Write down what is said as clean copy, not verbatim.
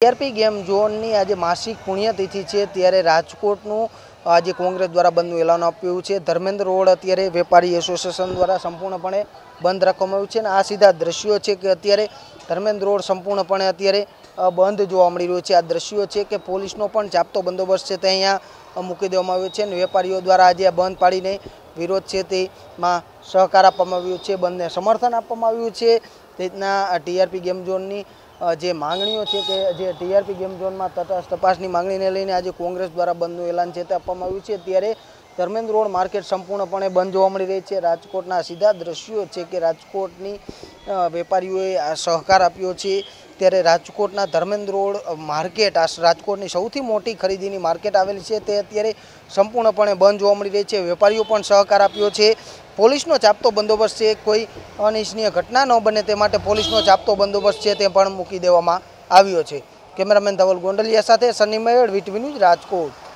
TRP game झोननी आज मासिक पुण्यतिथि है त्यारे राजकोटनु आज कोंग्रेस द्वारा बंधनु एलान आप्युं छे। धर्मेन्द्र रोड अत्यारे वेपारी एसोसिएशन द्वारा संपूर्णपणे बंध राखवामां आव्युं छे ने आ सीधा दृश्यो छे के अत्यारे धर्मेन्द्र रोड संपूर्णपणे अत्यारे बंध जोवा मळी रह्यो छे। आ दृश्यो छे के पोलीसनो पण चापतो बंदोबस्त छे ते अहींया मूकी देवामां आव्यो छे ने वेपारीओ द्वारा आज बंध पाडीने विरोध छे तेमां सहकार आपवामां आव्यो छे, बंधने समर्थन आपवामां आव्युं छे। ते रीतना टीआरपी गेम झोननी जे मांगणीओ छे के जे टीआरपी गेम झोन में तटस्थ तपासनी मांगणीने लईने आज कोंग्रेस द्वारा बंधनु एलान छे ते आपवामां आव्युं छे। त्यारे धर्मेन्द्र रोड मार्केट संपूर्णपणे बंध जोवा मळी रही है। राजकोटना सीधा दृश्यो छे के राजकोटनी वेपारीओए आ सहकार आप्यो छे। त्यारे राजकोटना धर्मेन्द्र रोड मार्केट आ राजकोटनी सौथी मोटी खरीदीनी मार्केट आवेली छे ते अत्यारे संपूर्णपणे बंध जोवा मळी रही है। वेपारीओ पण सहकार आप्यो छे। पोलीसनो चापतो बंदोबस्त है, कोई अनिच्छनीय घटना न बने ते माटे पोलीसनो चापतो बंदोबस्त है ते पण मूकी देवामां आव्यो छे। केमेरामेन धवल गोंडलिया साथे सन्नी मेळ, वीटीवी न्यूज, राजकोट।